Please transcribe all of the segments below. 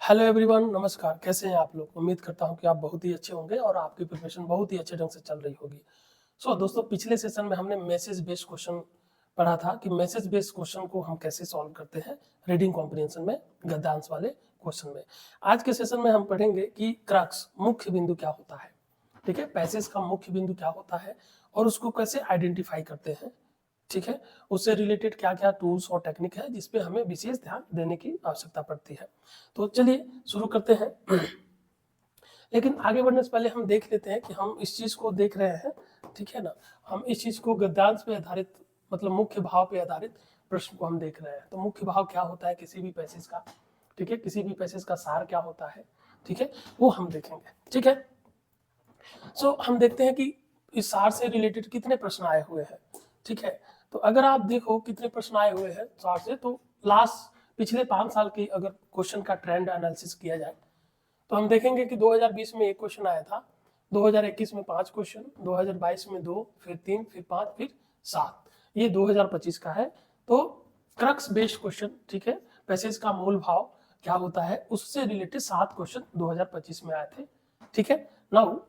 Hello everyone, नमस्कार। कैसे हैं आप लोग? उम्मीद करता हूं कि आप बहुत ही अच्छे होंगे और आपकी प्रिपरेशन बहुत ही अच्छे ढंग से चल रही होगी। दोस्तों, पिछले सेशन में हमने मैसेज बेस्ड क्वेश्चन पढ़ा था कि मैसेज बेस्ड क्वेश्चन को हम कैसे सॉल्व करते हैं रीडिंग कॉम्प्रिहेंशन में, गद्यांश वाले क्वेश्चन में। आज के सेशन में हम पढ़ेंगे कि क्रक्स मुख्य बिंदु क्या होता है। ठीक है, पैसेज का मुख्य बिंदु क्या होता है और उसको कैसे आइडेंटिफाई करते हैं। ठीक है, उससे रिलेटेड क्या क्या टूल्स और टेक्निक है जिसपे हमें विशेष ध्यान देने की आवश्यकता पड़ती है। तो चलिए शुरू करते हैं। लेकिन आगे बढ़ने से पहले हम देख लेते हैं कि हम इस चीज को देख रहे हैं, ठीक है ना। हम इस चीज को गद्यांश पे आधारित, मतलब मुख्य भाव पे आधारित प्रश्न को हम देख रहे हैं। तो मुख्य भाव क्या होता है किसी भी पैसेज का, ठीक है, किसी भी पैसेज का सार क्या होता है, ठीक है, वो हम देखेंगे। ठीक है, हम देखते हैं कि इस सार से रिलेटेड कितने प्रश्न आए हुए हैं। ठीक है, तो अगर आप देखो कितने प्रश्न आए हुए हैं सार से, तो लास्ट पिछले 5 साल की अगर क्वेश्चन का ट्रेंड एनालिसिस किया जाए तो हम देखेंगे कि 2020 में एक क्वेश्चन आया था, 2021 में 5 क्वेश्चन, 2022 में 2, फिर 3, फिर 5, फिर 7, ये 2025 का है। तो क्रक्स बेस्ड क्वेश्चन, ठीक है, पैसेज का मूल भाव क्या होता है उससे रिलेटेड 7 क्वेश्चन 2025 में आए थे। ठीक है, नाउ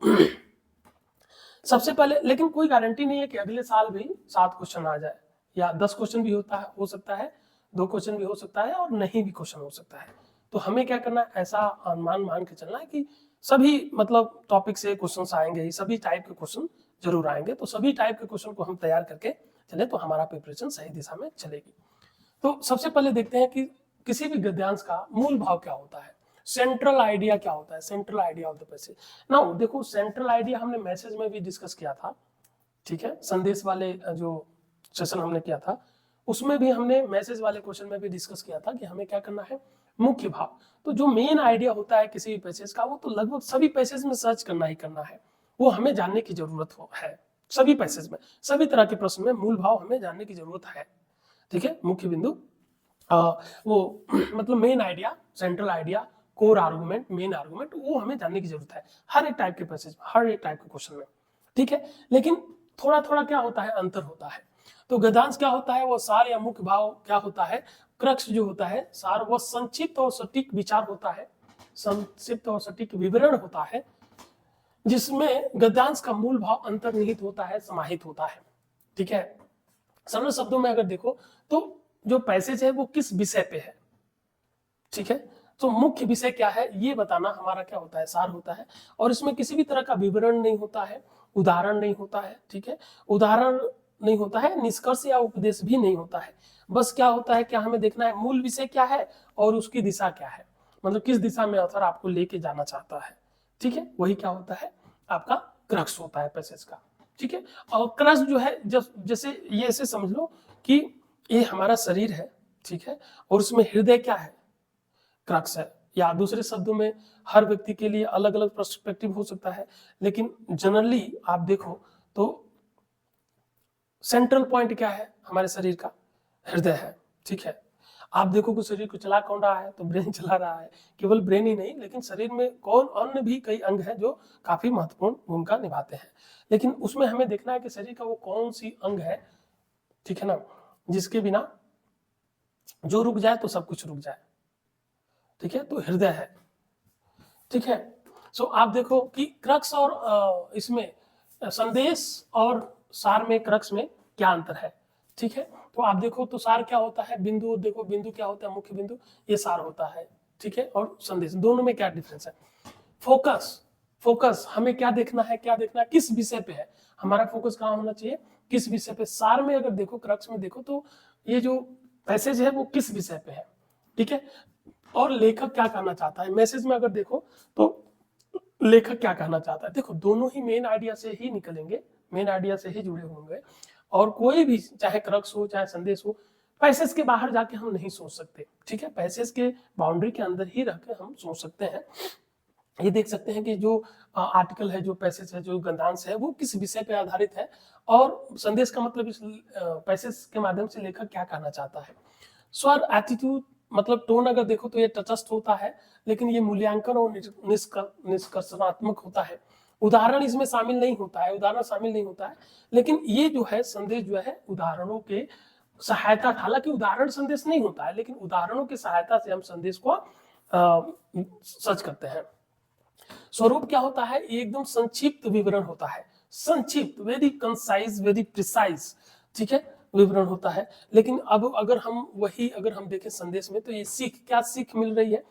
सबसे पहले, लेकिन कोई गारंटी नहीं है कि अगले साल भी 7 क्वेश्चन आ जाए, या 10 क्वेश्चन भी हो सकता है, 2 क्वेश्चन भी हो सकता है और नहीं भी क्वेश्चन हो सकता है। तो हमें क्या करना है, ऐसा अनुमान मान के चलना है कि सभी मतलब टॉपिक से क्वेश्चन आएंगे ही, सभी टाइप के क्वेश्चन जरूर आएंगे। तो सभी टाइप के क्वेश्चन को हम तैयार करके चले तो हमारा प्रिपरेशन सही दिशा में चलेगी। तो सबसे पहले देखते हैं कि किसी भी गद्यांश का मूल भाव क्या होता है, सेंट्रल आइडिया क्या होता है, central idea of the passage. Now देखो, सेंट्रल आइडिया हमने मैसेज में भी डिस्कस किया था। ठीक है, संदेश वाले जो सेशन हमने किया था उसमें भी हमने मैसेज वाले क्वेश्चन में भी डिस्कस किया था कि हमें क्या करना है, मुख्य भाव। तो जो मेन आइडिया होता है किसी भी पैसेज का, वो तो लगभग सभी पैसेज में सर्च करना ही करना है, वो हमें जानने की जरूरत है। सभी पैसेज में, सभी तरह के प्रश्न में मूल भाव हमें जानने की जरूरत है। ठीक है, मुख्य बिंदु, वो मतलब main idea, central idea, core argument, main argument, वो हमें जानने की जरूरत है हर एक टाइप के पैसेज में, हर एक टाइप के क्वेश्चन में। ठीक है, लेकिन थोड़ा थोड़ा क्या होता है, अंतर होता है। तो गद्यांश क्या होता है, वो सार या मुख्य भाव क्या होता है, क्रक्स जो होता है सार, वो संक्षिप्त और सटीक विचार होता है, संक्षिप्त और सटीक विवरण होता है, जिसमें गद्यांश का मूल भाव अंतर्निहित होता है, समाहित होता है। ठीक है, सरल शब्दों में अगर देखो तो जो पैसेज है वो किस विषय पे है, ठीक है, तो मुख्य विषय क्या है ये बताना हमारा क्या होता है, सार होता है। और इसमें किसी भी तरह का विवरण नहीं होता है, उदाहरण नहीं होता है, ठीक है, उदाहरण नहीं होता है, निष्कर्ष या उपदेश भी नहीं होता है। बस क्या होता है, क्या हमें देखना है मूल विषय क्या है और उसकी दिशा क्या है, मतलब किस दिशा में ऑथर आपको लेके जाना चाहता है। ठीक है, वही क्या होता है, आपका क्रक्स होता है पैसेज का। ठीक है, और क्रक्स जो है, जैसे ये ऐसे समझ लो कि ये हमारा शरीर है, ठीक है, और उसमें हृदय क्या है, क्रक्स है। या दूसरे शब्दों में, हर व्यक्ति के लिए अलग अलग पर्सपेक्टिव हो सकता है, लेकिन जनरली आप देखो तो सेंट्रल पॉइंट क्या है हमारे शरीर का, हृदय है। ठीक है, आप देखो कि शरीर को चला कौन रहा है, तो ब्रेन चला रहा है। केवल ब्रेन ही नहीं, लेकिन शरीर में कौन अन्य भी कई अंग हैं जो काफी महत्वपूर्ण भूमिका निभाते हैं, लेकिन उसमें हमें देखना है कि शरीर का वो कौन सी अंग है, ठीक है ना, जिसके बिना जो रुक जाए तो सब कुछ रुक जाए। ठीक है, तो हृदय है। ठीक है, आप देखो कि क्रक्स और इसमें संदेश और सार में, क्रक्स में क्या अंतर है। ठीक है, तो आप देखो तो सार क्या होता है, बिंदु, देखो बिंदु क्या होता है, मुख्य बिंदु, ये सार होता है। ठीक है, और संदेश, दोनों में क्या डिफरेंस है। फोकस, फोकस हमें क्या देखना है, क्या देखना है, किस विषय पे है हमारा फोकस, कहाँ होना चाहिए, किस विषय पे। सार में अगर देखो, क्रक्स में देखो तो ये जो पैसेज है वो किस विषय पे है। ठीक है, और लेखक क्या कहना चाहता है। मैसेज में अगर देखो तो लेखक क्या कहना चाहता है, देखो दोनों ही मेन आइडिया से ही निकलेंगे, मेन आइडिया से ही जुड़े होंगे। और कोई भी, चाहे क्रक्स हो चाहे संदेश हो, पैसेज के बाहर जाके हम नहीं सोच सकते। ठीक है, पैसेज के बाउंड्री के अंदर ही रह के हम सोच सकते हैं। ये देख सकते हैं कि जो आर्टिकल है, जो पैसेज है, जो गद्यांश है, वो किस विषय पे आधारित है, और संदेश का मतलब इस पैसेज के माध्यम से लेखक क्या कहना चाहता है। स्वर, एटीट्यूड, मतलब टोन अगर देखो तो ये तटस्थ होता है, लेकिन ये मूल्यांकन और निष्कर्षणात्मक होता है। उदाहरण इसमें शामिल नहीं होता है, उदाहरण शामिल नहीं होता है, लेकिन ये जो है संदेश जो है उदाहरणों के सहायता, हालांकि उदाहरण संदेश नहीं होता है, लेकिन उदाहरणों की सहायता से हम संदेश को सर्च करते हैं। स्वरूप क्या होता है, ये एकदम संक्षिप्त विवरण होता है, संक्षिप्त, वेरी कंसाइज, वेरी प्रिसाइज, ठीक है, विवरण होता है। लेकिन अब अगर हम देखें संदेश में, तो ये क्या सीख मिल रही है,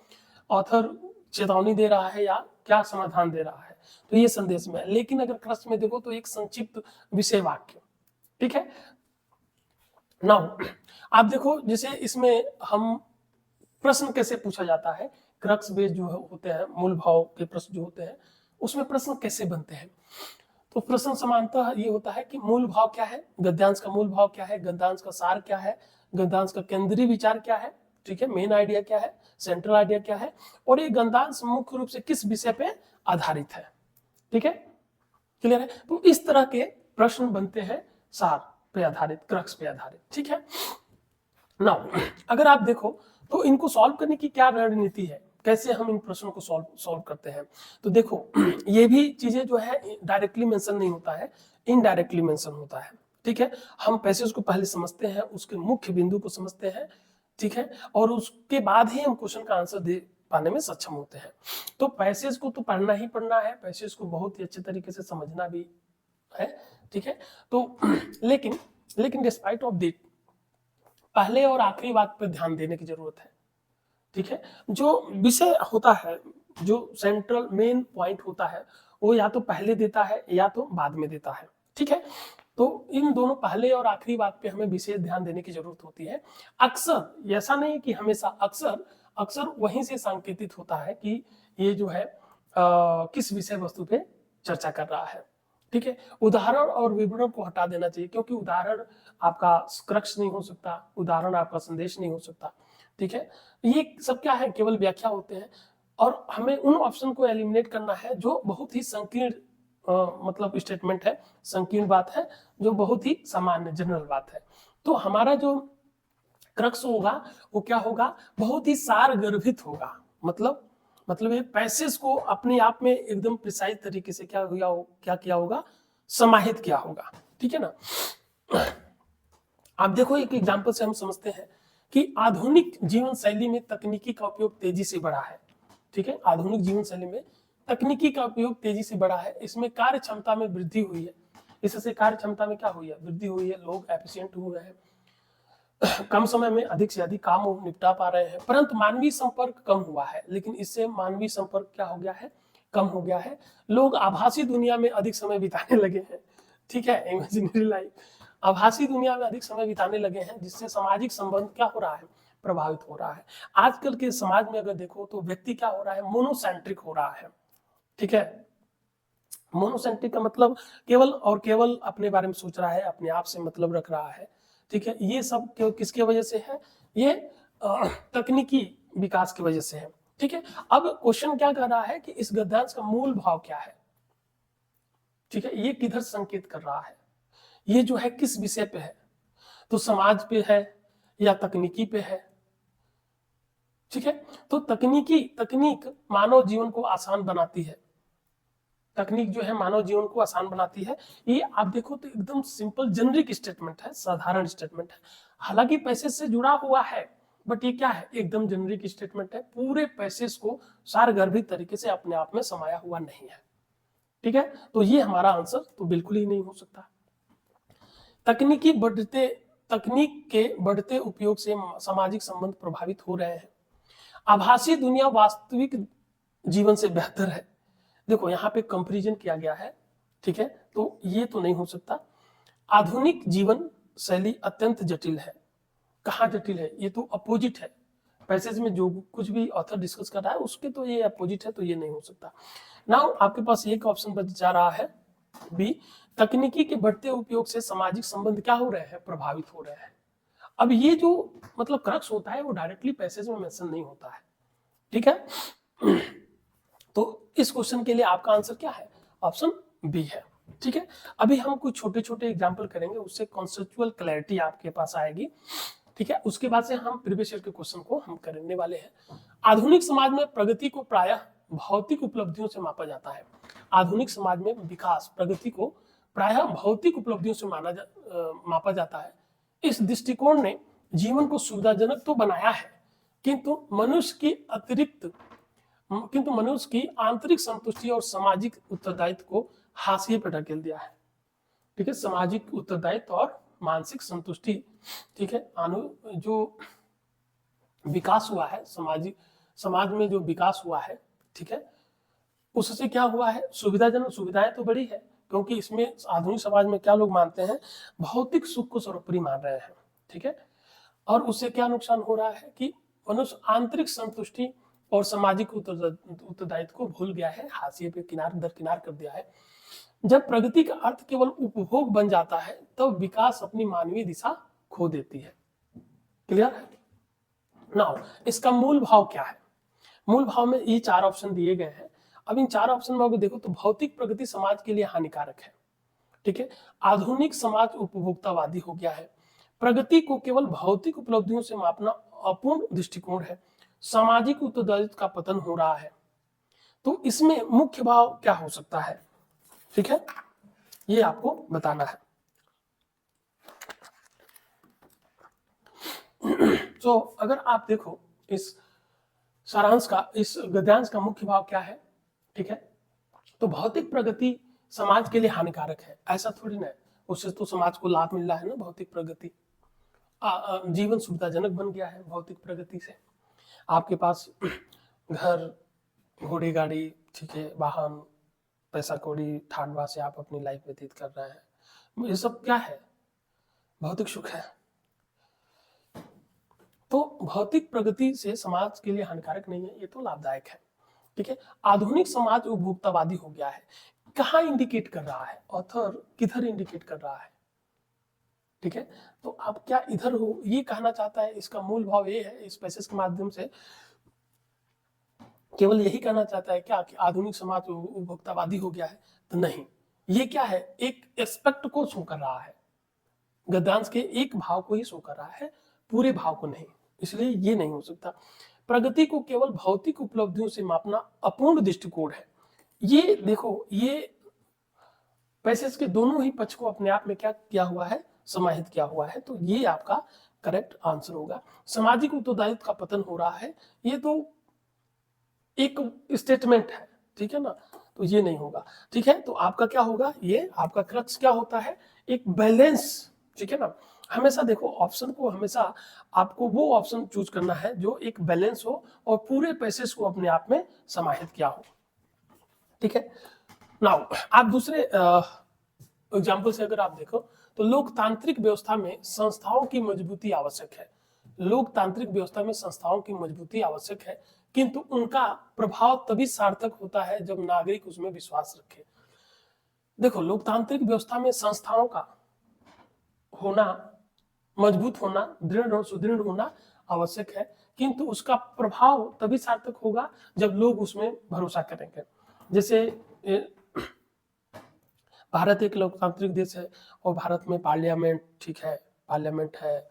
ऑथर चेतावनी दे रहा है या क्या समाधान दे रहा है, तो ये संदेश में है। लेकिन अगर क्रक्स में देखो तो एक संक्षिप्त विषय वाक्य, ठीक है। नाउ आप देखो, जैसे इसमें हम प्रश्न कैसे पूछा जाता है, क्रक्स बेस्ड जो होते हैं, मूल भाव के प्रश्न जो होते हैं, उसमें प्रश्न कैसे बनते हैं। तो प्रश्न समानतः ये होता है कि मूल भाव क्या है, गद्यांश का मूल भाव क्या है, गद्यांश का सार क्या है, गद्यांश का केंद्रीय विचार क्या है, ठीक है, मेन आइडिया क्या है, सेंट्रल आइडिया क्या है, और ये गद्यांश मुख्य रूप से किस विषय पे आधारित है, ठीक है, क्लियर है। तो इस तरह के प्रश्न बनते हैं सार पे आधारित, क्रक्स पे आधारित, ठीक है। नाउ अगर आप देखो तो इनको सॉल्व करने की क्या रणनीति है, कैसे हम इन प्रश्नों को सॉल्व करते हैं। तो देखो ये भी चीजें जो है डायरेक्टली मेंशन नहीं होता है, इनडायरेक्टली मेंशन होता है, ठीक है। हम पैसेज को पहले समझते हैं, उसके मुख्य बिंदु को समझते हैं, ठीक है, और उसके बाद ही हम क्वेश्चन का आंसर दे पाने में सक्षम होते हैं। तो पैसेज को तो पढ़ना ही पढ़ना है, पैसेज को बहुत ही अच्छे तरीके से समझना भी है, ठीक है। तो लेकिन डिस्पाइट ऑफ दिट पहले और आखिरी वाक्य पर ध्यान देने की जरूरत है, ठीक है। जो विषय होता है, जो सेंट्रल मेन पॉइंट होता है, वो या तो पहले देता है या तो बाद में देता है, ठीक है। तो इन दोनों पहले और आखिरी वाक्य पे हमें विशेष ध्यान देने की जरूरत होती है। अक्सर, ऐसा नहीं कि हमेशा, अक्सर वहीं से संकेतित होता है कि ये जो है किस विषय वस्तु पे चर्चा कर रहा है, ठीक है। उदाहरण और विवरण को हटा देना चाहिए, क्योंकि उदाहरण आपका क्रक्स नहीं हो सकता, उदाहरण आपका संदेश नहीं हो सकता, ठीक है। ये सब क्या है, केवल व्याख्या होते हैं, और हमें उन ऑप्शन को एलिमिनेट करना है जो बहुत ही संकीर्ण मतलब स्टेटमेंट है, संकीर्ण बात है, जो बहुत ही सामान्य जनरल बात है। तो हमारा जो क्रक्स होगा वो क्या होगा, बहुत ही सार गर्भित होगा, मतलब ये पैसेज को अपने आप में एकदम प्रिसाइज तरीके से क्या किया होगा, समाहित किया होगा, ठीक है ना। आप देखो एक एग्जांपल से हम समझते हैं कि आधुनिक जीवन शैली में तकनीकी का उपयोग तेजी से बढ़ा है, ठीक है। आधुनिक जीवन शैली में तकनीकी का उपयोग तेजी से बढ़ा है, इसमें कार्य क्षमता में वृद्धि हुई है, इससे कार्य क्षमता में क्या हुई है, वृद्धि हुई है, लोग एफिशिएंट हुए हैं, कम समय में अधिक से अधिक काम निपटा पा रहे हैं, परंतु मानवीय संपर्क कम हुआ है। लेकिन इससे मानवीय संपर्क क्या हो गया है, कम हो गया है, लोग आभासी दुनिया में अधिक समय बिताने लगे हैं, ठीक है, इमेजिनरी लाइफ, आभासी दुनिया में अधिक समय बिताने लगे हैं, जिससे सामाजिक संबंध क्या हो रहा है, प्रभावित हो रहा है। आजकल के समाज में अगर देखो तो व्यक्ति क्या हो रहा है, मोनोसेंट्रिक हो रहा है, ठीक है। मोनोसेंट्रिक का मतलब केवल और केवल अपने बारे में सोच रहा है, अपने आप से मतलब रख रहा है, ठीक है। ये सब किसके वजह से है, ये तकनीकी विकास की वजह से है, ठीक है। अब क्वेश्चन क्या कर रहा है कि इस गद्यांश का मूल भाव क्या है, ठीक है, ये किधर संकेत कर रहा है, ये जो है किस विषय पे है, तो समाज पे है या तकनीकी पे है, ठीक है। तो तकनीक मानव जीवन को आसान बनाती है, तकनीक जो है मानव जीवन को आसान बनाती है। ये आप देखो तो एकदम सिंपल जेनरिक स्टेटमेंट है, साधारण स्टेटमेंट है, हालांकि पैसेज से जुड़ा हुआ है, बट ये क्या है, एकदम जेनरिक स्टेटमेंट है, पूरे पैसेज को सारगर्भित तरीके से अपने आप में समाया हुआ नहीं है, ठीक है। तो ये हमारा आंसर तो बिल्कुल ही नहीं हो सकता। तकनीक के बढ़ते उपयोग से सामाजिक संबंध प्रभावित हो रहे हैं, आभासी दुनिया वास्तविक जीवन से बेहतर है। देखो यहाँ पे कंपैरिजन किया गया है, ठीक है, तो ये तो नहीं हो सकता। आधुनिक जीवन शैली अत्यंत जटिल है, कहाँ जटिल है, ये तो अपोजिट है, पैसेज में जो कुछ भी ऑथर डिस्कस कर रहा है उसके तो ये अपोजिट है, तो ये नहीं हो सकता। नाउ आपके पास एक ऑप्शन बच जा रहा है बी, तकनीकी के बढ़ते उपयोग से सामाजिक संबंध क्या हो रहे हैं, प्रभावित हो रहे हैं। अब ये जो मतलब क्रक्स होता है वो डायरेक्टली पैसेज में मेंशन नहीं होता है, ठीक है। तो इस क्वेश्चन के लिए आपका आंसर क्या है, ऑप्शन बी है, ठीक है। अभी हम कुछ छोटे छोटे एग्जाम्पल करेंगे, उससे कॉन्सेप्चुअल क्लैरिटी आपके पास आएगी, ठीक है। उसके बाद से हम प्रीवियस ईयर के क्वेश्चन को हम करने वाले हैं। आधुनिक समाज में प्रगति को प्रायः भौतिक उपलब्धियों से मापा जाता है। आधुनिक समाज में विकास, प्रगति को प्रायः भौतिक उपलब्धियों से मापा जाता है। इस दृष्टिकोण ने जीवन को सुविधाजनक तो बनाया है, किंतु मनुष्य की आंतरिक संतुष्टि और सामाजिक उत्तरदायित्व को हाशिए पर ढकेल दिया है। ठीक है, सामाजिक उत्तरदायित्व और मानसिक संतुष्टि, ठीक है, जो विकास हुआ है समाज में जो विकास हुआ है, ठीक है, उससे क्या हुआ है, सुविधाजनक सुविधाएं तो बड़ी है, क्योंकि इसमें आधुनिक समाज में क्या लोग मानते हैं, भौतिक सुख को सर्वोपरि मान रहे हैं। ठीक है, और उससे क्या नुकसान हो रहा है कि मनुष्य आंतरिक संतुष्टि और सामाजिक उत्तरदायित्व को भूल गया है, हाशिए पे किनार दर किनार कर दिया है। जब प्रगति का अर्थ केवल उपभोग बन जाता है तब तो विकास अपनी मानवीय दिशा खो देती है। क्लियर है? नाउ इसका मूल भाव क्या है? मूल भाव में ये 4 ऑप्शन दिए गए हैं। अब इन 4 ऑप्शन में अगर देखो तो भौतिक प्रगति समाज के लिए हानिकारक है। ठीक है, आधुनिक समाज उपभोक्तावादी हो गया है, प्रगति को केवल भौतिक उपलब्धियों से मापना अपूर्ण दृष्टिकोण है, सामाजिक उत्तरदायित्व का पतन हो रहा है। तो इसमें मुख्य भाव क्या हो सकता है? ठीक है, ये आपको बताना है। तो अगर आप देखो इस सारांश का, इस गद्यांश का मुख्य भाव क्या है? ठीक है, तो भौतिक प्रगति समाज के लिए हानिकारक है, ऐसा थोड़ी ना है, उससे तो समाज को लाभ मिल रहा है ना। भौतिक प्रगति, जीवन सुविधाजनक बन गया है भौतिक प्रगति से। आपके पास घर, घोड़ी गाड़ी, ठीक है, वाहन, पैसा कौड़ी, ठाडवा से आप अपनी लाइफ व्यतीत कर रहे हैं, ये सब क्या है? भौतिक सुख है। तो भौतिक प्रगति से समाज के लिए हानिकारक नहीं है, ये तो लाभदायक है। ठीक है, आधुनिक समाज उपभोक्तावादी हो गया है। कहाँ इंडिकेट कर रहा है ऑथर, किधर इंडिकेट कर रहा है? ठीक है, तो आप क्या इधर हो ये कहना चाहता है? इसका मूल भाव ये है, इस पैसेज के माध्यम से केवल यही कहना चाहता है क्या कि आधुनिक समाज उपभोक्तावादी हो गया है? तो नहीं, ये क्या है, एक एस्पेक्ट को शो कर रहा है, गद्यांश के एक भाव को ही शो कर रहा है, पूरे भाव को नहीं। इसलिए ये नहीं हो सकता। प्रगति को केवल भौतिक उपलब्धियों से मापना अपूर्ण दृष्टिकोण है। ये देखो, ये पैसेज के दोनों ही पक्ष को अपने आप में क्या किया हुआ है, समाहित किया हुआ है। तो ये आपका करेक्ट आंसर होगा। सामाजिक उत्तरदायित्व का पतन हो रहा है, ये तो एक स्टेटमेंट है, ठीक है ना, तो ये नहीं होगा। ठीक है, तो आपका क्या होगा, ये आपका क्रक्स क्या होता है, एक बैलेंस। ठीक है ना, हमेशा देखो ऑप्शन को, हमेशा आपको वो ऑप्शन चूज करना है जो एक बैलेंस हो और पूरे पैसेज को अपने आप में समाहित किया हो। ठीक है, नाउ आप दूसरे एग्जाम्पल से अगर आप देखो तो लोकतांत्रिक व्यवस्था में संस्थाओं की मजबूती आवश्यक है। लोकतांत्रिक व्यवस्था में संस्थाओं की मजबूती आवश्यक है, किंतु उनका प्रभाव तभी सार्थक होता है जब नागरिक उसमें विश्वास रखे। देखो, लोकतांत्रिक व्यवस्था में संस्थाओं का होना, मजबूत होना, दृढ़ और सुदृढ़ होना आवश्यक है, किंतु उसका प्रभाव तभी सार्थक होगा जब लोग उसमें भरोसा करेंगे। जैसे भारत एक लोकतांत्रिक देश है और भारत में पार्लियामेंट, ठीक है, पार्लियामेंट है,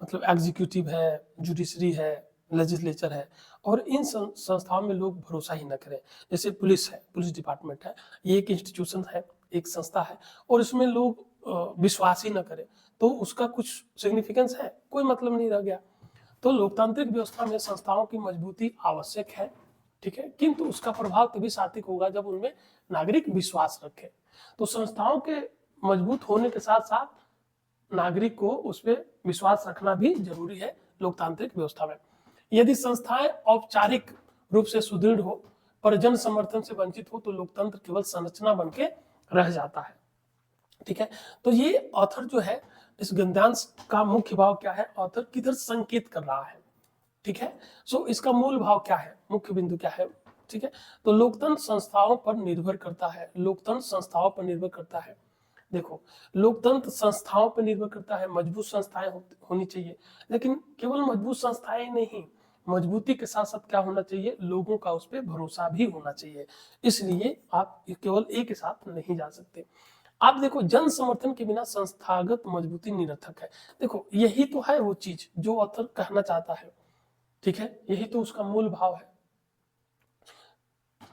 मतलब एग्जीक्यूटिव है, जुडिशरी है, लेजिस्लेचर है, और इन संस्थाओं में लोग भरोसा ही न करें। जैसे पुलिस है, पुलिस डिपार्टमेंट है, ये एक इंस्टीट्यूशन है, एक संस्था है, और इसमें लोग विश्वास ही न करें तो उसका कुछ सिग्निफिकेंस है? कोई मतलब नहीं रह गया। तो लोकतांत्रिक व्यवस्था में संस्थाओं की मजबूती आवश्यक है, ठीक है, किंतु उसका प्रभाव तभी सार्थक होगा जब उनमें नागरिक विश्वास रखे। तो संस्थाओं के मजबूत होने के साथ साथ नागरिक को उस पर विश्वास रखना भी जरूरी है लोकतांत्रिक व्यवस्था में। यदि संस्थाएं औपचारिक रूप से सुदृढ़ हो पर जन समर्थन से वंचित हो तो लोकतंत्र केवल संरचना बन के रह जाता है। ठीक है, तो ये ऑथर जो है, इस गद्यांश का मुख्य भाव क्या है, ऑथर किधर संकेत कर रहा है? ठीक है, सो इसका मूल भाव क्या है, मुख्य बिंदु क्या है? ठीक है, तो लोकतंत्र संस्थाओं पर निर्भर करता है, लोकतंत्र संस्थाओं पर निर्भर करता है। देखो, लोकतंत्र संस्थाओं पर निर्भर करता है, मजबूत संस्थाएं होनी चाहिए, लेकिन केवल मजबूत संस्थाएं नहीं, मजबूती के साथ साथ क्या होना चाहिए, लोगों का उस पर भरोसा भी होना चाहिए। इसलिए आप केवल एक के साथ नहीं जा सकते। आप देखो, जन समर्थन के बिना संस्थागत मजबूती निरर्थक है। देखो, यही तो है वो चीज जो ऑथर कहना चाहता है। ठीक है, यही तो उसका मूल भाव है।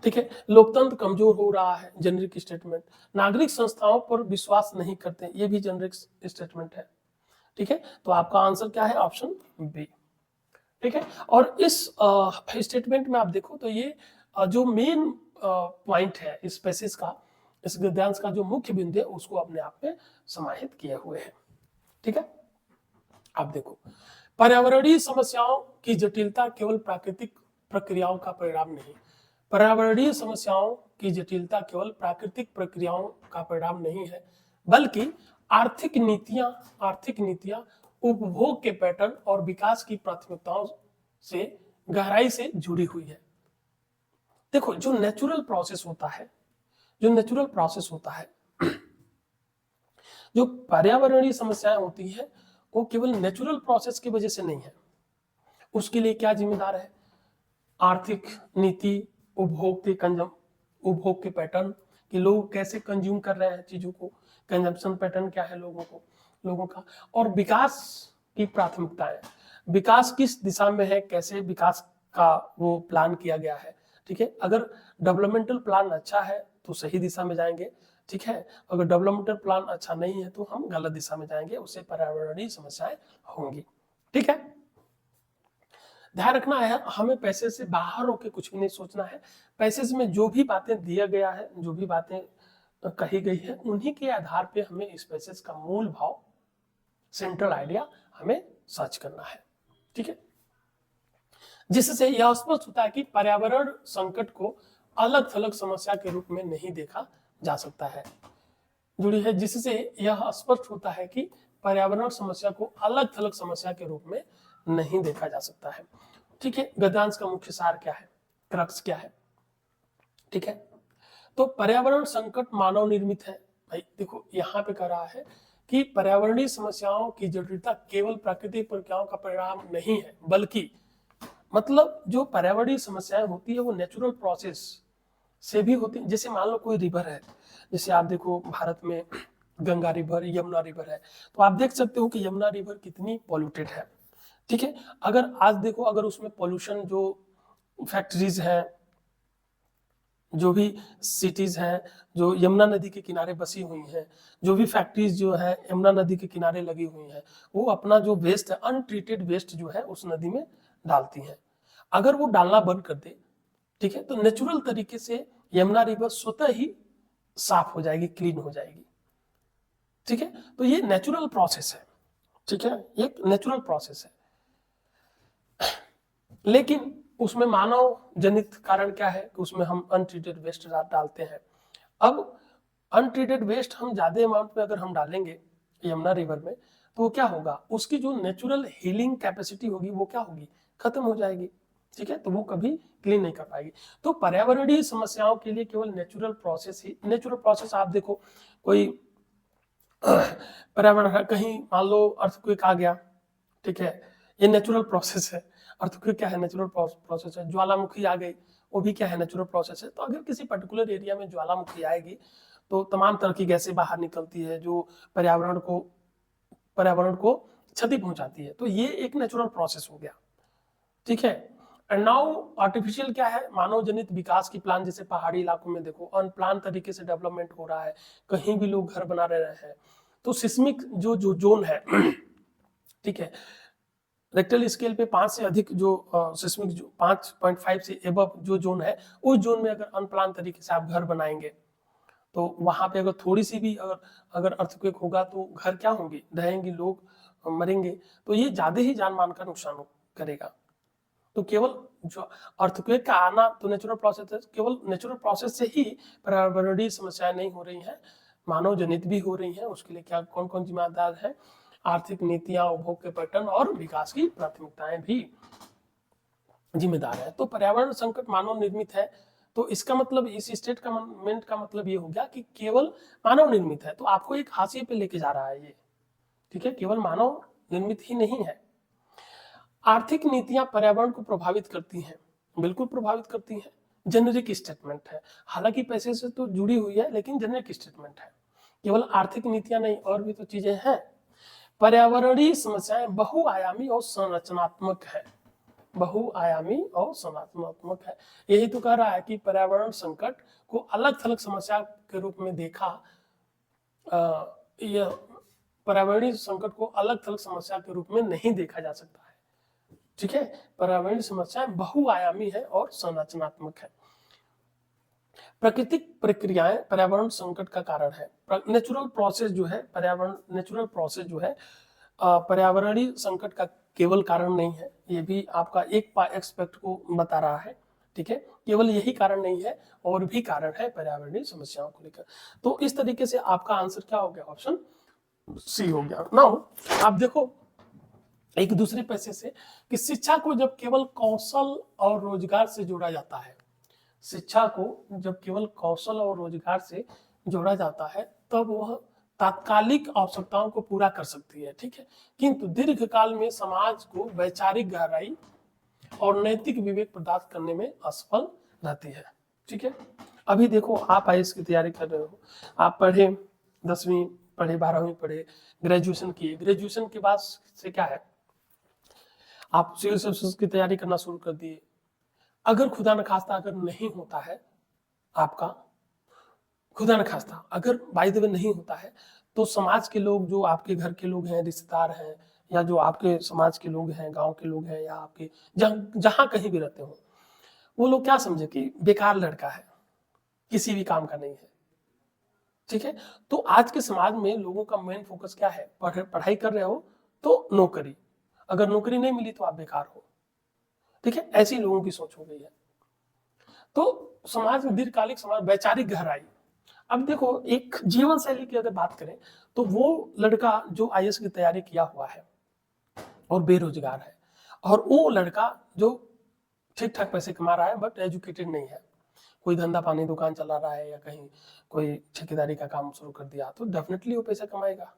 ठीक है, लोकतंत्र कमजोर हो रहा है, जेनरिक स्टेटमेंट। नागरिक संस्थाओं पर विश्वास नहीं करते, ये भी जेनरिक स्टेटमेंट है। ठीक है, तो आपका आंसर क्या है, ऑप्शन बी। ठीक है। और इस स्टेटमेंट में आप देखो तो ये जो मेन पॉइंट है इस पैसेज का, इस गद्यांश का जो मुख्य बिंदु है उसको अपने आप में समाहित किए हुए है। ठीक है, आप देखो, पर्यावरणीय समस्याओं की जटिलता केवल प्राकृतिक प्रक्रियाओं का परिणाम नहीं, पर्यावरणीय समस्याओं की जटिलता केवल प्राकृतिक प्रक्रियाओं का परिणाम नहीं है, बल्कि आर्थिक नीतियां उपभोग के पैटर्न और विकास की प्राथमिकताओं से गहराई से जुड़ी हुई है। देखो, जो नेचुरल प्रोसेस होता है, जो पर्यावरणीय समस्याएं होती है, वो केवल नेचुरल प्रोसेस की वजह से नहीं है। उसके लिए क्या जिम्मेदार है? आर्थिक नीति, उपभोग के पैटर्न कि लोग कैसे कंज्यूम कर रहे हैं चीजों को, कंजम्पशन पैटर्न क्या है लोगों का, और विकास की प्राथमिकताएं, विकास किस दिशा में है, कैसे विकास का वो प्लान किया गया है। ठीक है, अगर डेवलपमेंटल प्लान अच्छा है तो सही दिशा में जाएंगे। ठीक है, अगर डेवलपमेंटल प्लान अच्छा नहीं है तो हम गलत दिशा में जाएंगे, उससे पर्यावरणीय समस्याएं होंगी। ठीक है, ध्यान रखना है, हमें पैसे से बाहर होकर कुछ भी नहीं सोचना है। पैसे में जो भी बातें दिया गया है, जो भी बातें कही गई है, उन्हीं के आधार पे हमें इस पैसेज का मूल भाव, सेंट्रल आइडिया हमें सर्च करना है। ठीक है, जिससे यह स्पष्ट होता है कि पर्यावरण संकट को अलग थलग समस्या के रूप में नहीं देखा जा सकता है। जुड़ी है, जिससे यह स्पष्ट होता है कि पर्यावरण समस्या को अलग थलग समस्या के रूप में नहीं देखा जा सकता है। ठीक है, गद्यांश का मुख्य सार क्या है, क्रक्स क्या है? ठीक है, तो पर्यावरण संकट मानव निर्मित है। भाई देखो, यहाँ पे कह रहा है कि पर्यावरणीय समस्याओं की जटिलता केवल प्राकृतिक प्रक्रियाओं का परिणाम नहीं है, बल्कि मतलब जो पर्यावरणीय समस्याएं होती है वो नेचुरल प्रोसेस से भी होती है। जैसे मान लो कोई रिवर है, जैसे आप देखो भारत में गंगा रिवर, यमुना रिवर है, तो आप देख सकते हो कि यमुना रिवर कितनी पॉल्यूटेड है। ठीक है, अगर आज देखो, अगर उसमें पॉल्यूशन, जो फैक्ट्रीज हैं, जो भी सिटीज हैं जो यमुना नदी के किनारे बसी हुई हैं, जो भी फैक्ट्रीज जो है यमुना नदी के किनारे लगी हुई हैं, वो अपना जो वेस्ट है, अनट्रीटेड वेस्ट जो है उस नदी में डालती हैं। अगर वो डालना बंद कर दे, ठीक है, तो नेचुरल तरीके से यमुना रिवर स्वतः ही साफ हो जाएगी, क्लीन हो जाएगी। ठीक है, तो ये नेचुरल प्रोसेस है। ठीक है, ये नेचुरल प्रोसेस है, लेकिन उसमें मानव जनित कारण क्या है कि उसमें हम अनट्रीटेड वेस्ट डालते हैं। अब अनट्रीटेड वेस्ट हम ज्यादा अमाउंट में अगर हम डालेंगे यमुना रिवर में, तो क्या होगा, उसकी जो नेचुरल हीलिंग कैपेसिटी होगी वो क्या होगी, खत्म हो जाएगी। ठीक है, तो वो कभी क्लीन नहीं कर पाएगी। तो पर्यावरणीय समस्याओं के लिए केवल नेचुरल प्रोसेस आप देखो, कोई पर्यावरण कहीं मान लो अर्थक्वेक आ गया, ठीक है, ये नेचुरल प्रोसेस है। अर्थक्वेक क्या है, नेचुरल प्रोसेस है। ज्वालामुखी आ गई, वो भी क्या है, नेचुरल प्रोसेस है। तो अगर किसी पर्टिकुलर एरिया में ज्वालामुखी आएगी तो तमाम तरह की गैसें बाहर निकलती है जो पर्यावरण को क्षति पहुंचाती है। तो ये एक नेचुरल प्रोसेस हो गया। ठीक है, एंड नाउ आर्टिफिशियल क्या है, मानव जनित विकास की प्लान। जैसे पहाड़ी इलाकों में देखो अनप्लान तरीके से डेवलपमेंट हो रहा है, कहीं भी लोग घर बना रहे हैं, तो सिस्मिक जो जोन है ठीक है, रेक्टल स्केल पे 5 से अधिक जो सिस्मिक जो 5.5 से एबव जो जोन है, उस जोन में अगर अनप्लान तरीके से आप घर बनाएंगे तो वहां पे अगर थोड़ी सी भी अगर अर्थक्वेक होगा तो घर क्या होंगे, ढहेंगे, लोग मरेंगे। तो ये ज्यादा ही जान मान का नुकसान करेगा। तो केवल जो अर्थक्वेक का आना तो नेचुरल प्रोसेस है, केवल नेचुरल प्रोसेस से ही पर्यावरणीय समस्याएं नहीं हो रही हैं, मानव जनित भी हो रही हैं। उसके लिए क्या कौन कौन जिम्मेदार है, आर्थिक नीतियां, उपभोग के पैटर्न और विकास की प्राथमिकताएं भी जिम्मेदार है। तो पर्यावरण संकट मानव निर्मित है, तो इसका मतलब इस स्टेटमेंट का मतलब ये हो गया कि केवल मानव निर्मित है। तो आपको एक हाशिए पे लेके जा रहा है ये। ठीक है, केवल मानव निर्मित ही नहीं है। आर्थिक नीतियां पर्यावरण को प्रभावित करती हैं, बिल्कुल प्रभावित करती हैं। जेनरिक स्टेटमेंट है, हालांकि पैसे से तो जुड़ी हुई है, लेकिन जेनरिक स्टेटमेंट है। केवल आर्थिक नीतियां नहीं, और भी तो चीजें हैं। पर्यावरणीय समस्याएं बहुआयामी और संरचनात्मक है, बहुआयामी और संरचनात्मक है। यही तो कह रहा है कि पर्यावरण संकट को अलग थलग समस्या के रूप में देखा, यह पर्यावरणीय संकट को अलग थलग समस्या के रूप में नहीं देखा जा सकता है। ठीक है। पर्यावरणीय समस्याएं बहुआयामी है और संरचनात्मक है। प्राकृतिक प्रक्रियाएं पर्यावरण संकट का कारण है। नेचुरल प्रोसेस जो है पर्यावरणीय संकट का केवल कारण नहीं है, ये भी आपका एक एक्सपेक्ट को बता रहा है, ठीक है। केवल यही कारण नहीं है, और भी कारण है पर्यावरणीय समस्याओं को लेकर। तो इस तरीके से आपका आंसर क्या हो गया, ऑप्शन सी हो गया। नाउ आप देखो एक दूसरे पैसे से कि शिक्षा को जब केवल कौशल और रोजगार से जोड़ा जाता है, शिक्षा को जब केवल कौशल और रोजगार से जोड़ा जाता है तब वह तात्कालिक आवश्यकताओं को पूरा कर सकती है, ठीक है, किंतु दीर्घकाल में समाज को वैचारिक गहराई और नैतिक विवेक प्रदान करने में असफल रहती है, ठीक है। अभी देखो आप आईएएस की तैयारी कर रहे हो, आप पढ़े 10वीं पढ़े, 12वीं पढ़े, ग्रेजुएशन किए, ग्रेजुएशन के बाद से क्या है, आप सिविल सर्विसेज की तैयारी करना शुरू कर दिए। अगर खुदा न खास्ता अगर नहीं होता है आपका, खुदा न खास्ता अगर बाय द वे नहीं होता है, तो समाज के लोग, जो आपके घर के लोग हैं, रिश्तेदार हैं, या जो आपके समाज के लोग हैं, गांव के लोग हैं, या आपके जहां कहीं भी रहते हो, वो लोग क्या समझे कि बेकार लड़का है, किसी भी काम का नहीं है, ठीक है। तो आज के समाज में लोगों का मेन फोकस क्या है, पढ़ाई कर रहे हो तो नौकरी, अगर नौकरी नहीं मिली तो आप बेकार हो, ठीक है, ऐसी लोगों की सोच हो गई है। तो समाज में दीर्घकालिक समाज वैचारिक गहराई, अब देखो एक जीवन शैली की अगर बात करें तो वो लड़का जो आईएएस की तैयारी किया हुआ है और बेरोजगार है, और वो लड़का जो ठीक ठाक पैसे कमा रहा है बट एजुकेटेड नहीं है, कोई धंधा पानी दुकान चला रहा है या कहीं कोई ठेकेदारी का काम शुरू कर दिया, तो डेफिनेटली वो पैसा कमाएगा।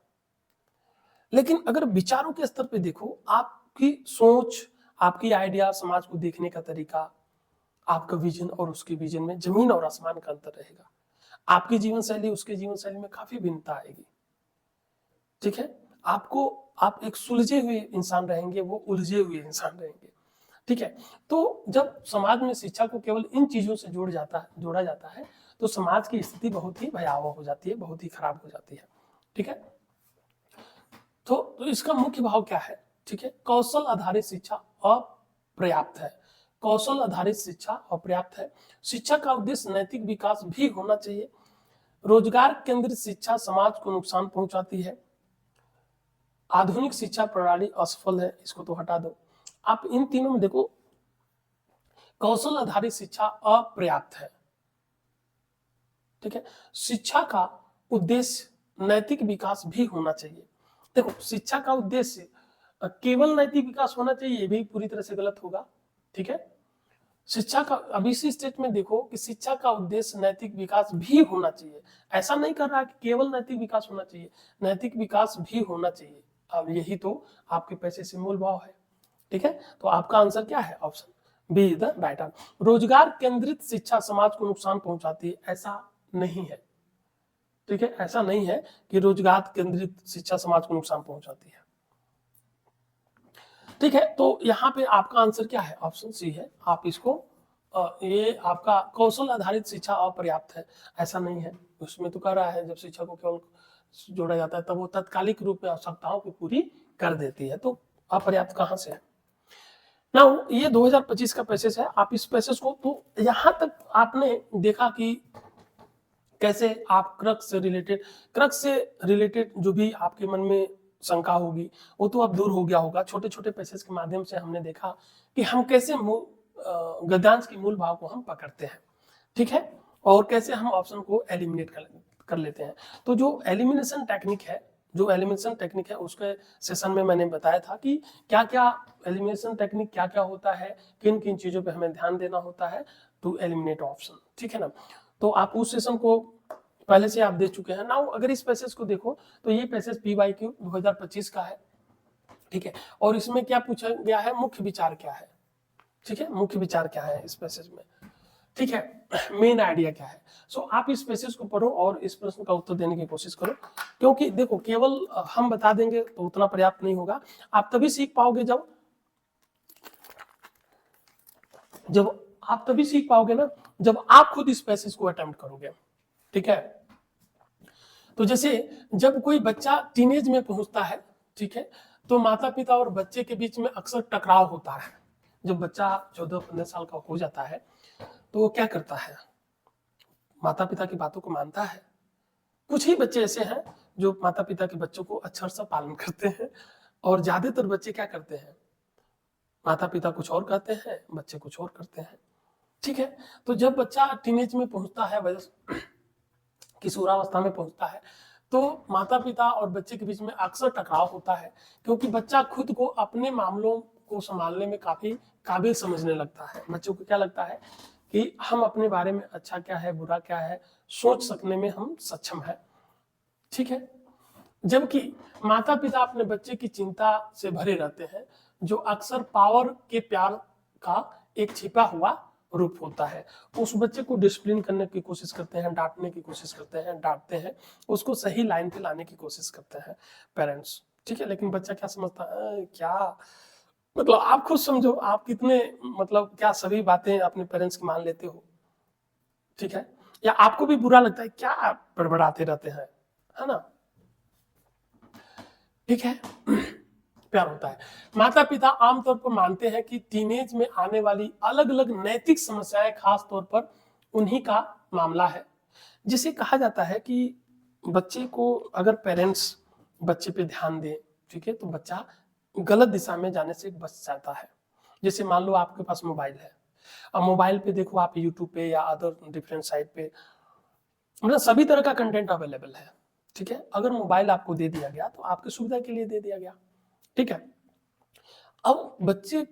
लेकिन अगर विचारों के स्तर पे देखो, आपकी सोच, आपकी आइडिया, समाज को देखने का तरीका, आपका विजन और उसके विजन में जमीन और आसमान का अंतर रहेगा। आपकी जीवन शैली उसके जीवन शैली में काफी भिन्नता आएगी, ठीक है। आप एक सुलझे हुए इंसान रहेंगे, वो उलझे हुए इंसान रहेंगे, ठीक है। तो जब समाज में शिक्षा को केवल इन चीजों से जोड़ा जाता है तो समाज की स्थिति बहुत ही भयावह हो जाती है, बहुत ही खराब हो जाती है, ठीक है। तो इसका मुख्य भाव क्या है, ठीक है, कौशल आधारित शिक्षा अपर्याप्त है, कौशल आधारित शिक्षा अपर्याप्त है। शिक्षा का उद्देश्य नैतिक विकास भी होना चाहिए। रोजगार केंद्रित शिक्षा समाज को नुकसान पहुंचाती है। आधुनिक शिक्षा प्रणाली असफल है, इसको तो हटा दो। आप इन तीनों में देखो, कौशल आधारित शिक्षा अपर्याप्त है, ठीक है। शिक्षा का उद्देश्य नैतिक विकास भी होना चाहिए। देखो शिक्षा का उद्देश्य केवल नैतिक विकास होना चाहिए, ये भी पूरी तरह से गलत होगा, ठीक है। शिक्षा का अभी इसी स्टेट में देखो कि शिक्षा का उद्देश्य नैतिक विकास भी होना चाहिए, ऐसा नहीं कर रहा कि केवल नैतिक विकास होना चाहिए, नैतिक विकास भी होना चाहिए। अब यही तो आपके पैसे से मूल भाव है, ठीक है। तो आपका आंसर क्या है, option B is the right answer. रोजगार केंद्रित शिक्षा समाज को नुकसान पहुंचाती है, ऐसा नहीं है, ठीक है, ऐसा नहीं है कि रोजगार केंद्रित शिक्षा समाज को नुकसान पहुंचाती है, ठीक है। तो यहाँ पे आपका आंसर क्या है, ऑप्शन सी है। आप इसको ये आपका कौशल आधारित शिक्षा अपर्याप्त है, ऐसा नहीं है। उसमें तो कह रहा है जब शिक्षा को केवल जोड़ा जाता है तब वो तात्कालिक रूप में आवश्यकताओं को पूरी कर देती है, तो अपर्याप्त कहाँ से है। नाउ ये 2025 का पैसेज है, आप इस पैसेज को, तो यहाँ तक आपने देखा कि कैसे आप क्रक्स से रिलेटेड जो भी आपके मन में शंका होगी वो तो अब दूर हो गया होगा। छोटे छोटे पैसेज के माध्यम से हमने देखा कि हम कैसे गद्यांश की मूल भाव को हम पकड़ते हैं, ठीक है, और कैसे हम ऑप्शन को एलिमिनेट कर लेते हैं। तो जो एलिमिनेशन टेक्निक है उसके सेशन में मैंने बताया था कि क्या क्या एलिमिनेशन टेक्निक क्या क्या होता है, किन किन चीजों पे हमें ध्यान देना होता है टू एलिमिनेट ऑप्शन, ठीक है ना। तो आप उस सेशन को पहले से आप दे चुके हैं। नाउ अगर इस पैसेज को देखो तो ये पैसेज PYQ 2025 का है, ठीक है, और इसमें क्या पूछा गया है, मुख्य विचार क्या है, ठीक है, मुख्य विचार क्या है इस पैसेज में, ठीक है, मेन आइडिया क्या है। सो आप इस पैसेज को पढ़ो और इस प्रश्न का उत्तर देने की कोशिश करो, क्योंकि देखो केवल हम बता देंगे तो उतना पर्याप्त नहीं होगा। आप तभी सीख पाओगे ना जब आप खुद इस पैसेज को अटेम्प्ट करोगे, ठीक है। तो जैसे जब कोई बच्चा टीनेज में पहुंचता है, ठीक है, तो माता पिता और बच्चे के बीच में अक्सर टकराव होता है। जब बच्चा 14-15 साल का हो जाता है तो वो क्या करता है, माता पिता की बातों को मानता है। कुछ ही बच्चे ऐसे हैं जो माता पिता के बच्चों को अक्षर सा पालन करते हैं, और ज्यादातर बच्चे क्या करते हैं, माता पिता कुछ और कहते हैं, बच्चे कुछ और करते हैं। ठीक है, तो जब बच्चा टीनेज में पहुंचता है, किशोरावस्था में पहुंचता है, तो माता पिता और बच्चे के बीच में अक्सर टकराव होता है, क्योंकि बच्चा खुद को अपने मामलों को संभालने में काफी काबिल समझने लगता है। बच्चों को क्या लगता है कि हम अपने बारे में अच्छा क्या है बुरा क्या है सोच सकने में हम सक्षम है। ठीक है, जबकि माता पिता अपने बच्चे की चिंता से भरे रहते हैं, जो अक्सर पावर के प्यार का एक छिपा हुआ रूप होता है। उस बच्चे को डिसिप्लिन करने की कोशिश करते हैं, डांटने की कोशिश करते हैं, डांटते हैं, उसको सही लाइन पे लाने की कोशिश करते हैं पेरेंट्स। ठीक है, लेकिन बच्चा क्या समझता है, क्या मतलब आप खुद समझो, आप कितने मतलब क्या सभी बातें अपने पेरेंट्स की मान लेते हो। ठीक है, या आपको भी बुरा लगता है, क्या आप बड़बड़ाते रहते हैं, है ना। ठीक है, प्यार होता है। माता पिता आमतौर पर मानते हैं कि टीनेज में आने वाली अलग अलग नैतिक समस्याएं खास तौर पर उन्हीं का मामला है, जिसे कहा जाता है कि बच्चे को अगर पेरेंट्स बच्चे पे ध्यान दें, ठीक है, तो बच्चा गलत दिशा में जाने से बच जाता है। जैसे मान लो आपके पास मोबाइल है, अब मोबाइल पे देखो आप यूट्यूब पे या अदर डिफरेंट साइट पे मतलब सभी तरह का कंटेंट अवेलेबल है। ठीक है, अगर मोबाइल आपको दे दिया गया तो आपकी सुविधा के लिए दे दिया गया। ठीक है, अब बच्चे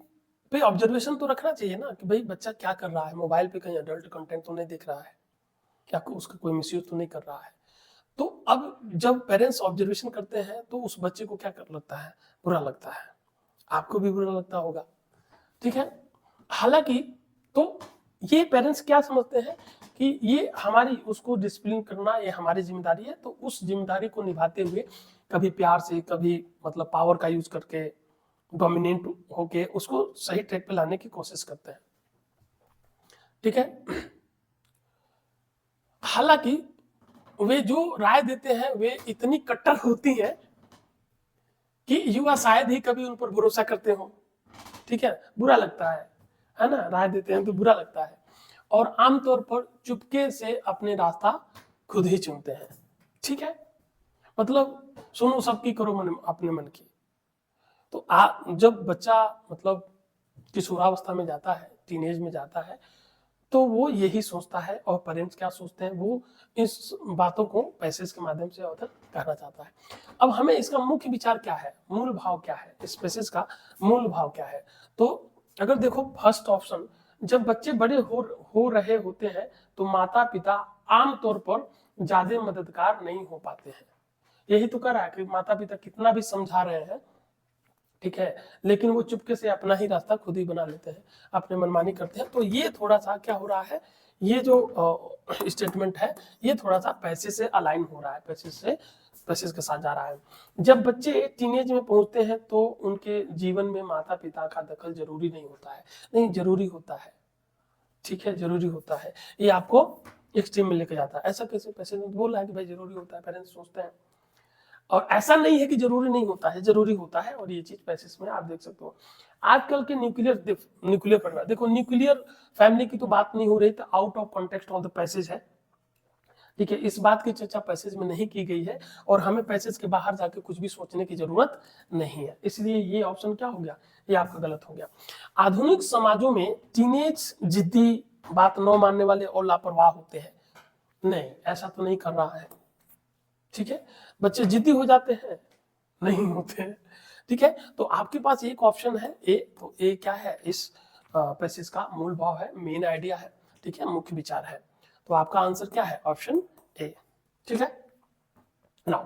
पे ऑब्जर्वेशन तो रखना चाहिए ना कि भाई बच्चा क्या कर रहा है, मोबाइल पे कहीं अडल्ट कंटेंट तो नहीं देख रहा है, क्या उसका कोई मिसयूज तो नहीं कर रहा है। तो अब जब पेरेंट्स ऑब्जर्वेशन करते हैं तो उस बच्चे को क्या कर लगता है, बुरा लगता है, आपको भी बुरा लगता होगा। ठीक है, हालांकि तो ये पेरेंट्स क्या समझते हैं कि ये हमारी उसको डिसिप्लिन करना ये हमारी जिम्मेदारी है, तो उस जिम्मेदारी को निभाते हुए कभी प्यार से कभी मतलब पावर का यूज करके डोमिनेंट होके उसको सही ट्रैक पे लाने की कोशिश करते हैं। ठीक है, हालांकि वे जो राय देते हैं वे इतनी कट्टर होती है कि युवा शायद ही कभी उन पर भरोसा करते हो। ठीक है, बुरा लगता है ना, राय देते हैं तो बुरा लगता है, और आमतौर पर चुपके से अपने रास्ता खुद ही चुनते हैं। ठीक है, मतलब सुनो सबकी करो मन अपने मन की। तो जब बच्चा मतलब किशोरावस्था में जाता है, टीनेज में जाता है, तो वो यही सोचता है, और पेरेंट्स क्या सोचते हैं वो इस बातों को पैसेज के माध्यम से ऑथर कहना चाहता है। अब हमें इसका मुख्य विचार क्या है, मूल भाव क्या है, इस पैसेज का मूल भाव क्या है। तो अगर देखो फर्स्ट ऑप्शन, जब बच्चे बड़े हो रहे होते हैं तो माता पिता आमतौर पर ज्यादा मददगार नहीं हो पाते हैं। यही तो कर रहा है कि माता पिता कितना भी समझा रहे हैं, ठीक है, लेकिन वो चुपके से अपना ही रास्ता खुद ही बना लेते हैं, अपने मनमानी करते हैं। तो ये थोड़ा सा क्या हो रहा है, ये जो स्टेटमेंट है ये थोड़ा सा पैसे से अलाइन हो रहा है, पैसे के साथ जा रहा है। जब बच्चे टीनेज में पहुंचते हैं तो उनके जीवन में माता पिता का दखल जरूरी नहीं होता है, नहीं जरूरी होता है। ठीक है, जरूरी होता है, ये आपको एक्सट्रीम में लेके जाता है। ऐसा कैसे, पैसे बोल रहा है कि भाई जरूरी होता है, पेरेंट्स सोचते हैं, और ऐसा नहीं है कि जरूरी नहीं होता है, जरूरी होता है। और ये चीज पैसेज में आप देख सकते हो। आजकल के न्यूक्लियर परिवार देखो, न्यूक्लियर फैमिली की तो बात नहीं हो रही, तो out of context of the passage है। ठीक है, इस बात की चर्चा पैसेज में नहीं की गई है, और हमें पैसेज के बाहर जाके कुछ भी सोचने की जरूरत नहीं है, इसलिए ये ऑप्शन क्या हो गया, ये आपका गलत हो गया। आधुनिक समाजों में टीनेज जिद्दी, बात न मानने वाले और लापरवाह होते हैं। नहीं, ऐसा तो नहीं कर रहा है। ठीक है, बच्चे जिद्दी हो जाते हैं, नहीं होते हैं। ठीक है, तो आपके पास एक ऑप्शन है ए, तो ए क्या है, इस पैसेज का मूल भाव है, मेन आइडिया है। ठीक है, मुख्य विचार है, तो आपका आंसर क्या है, ऑप्शन ए। ठीक है, नाउ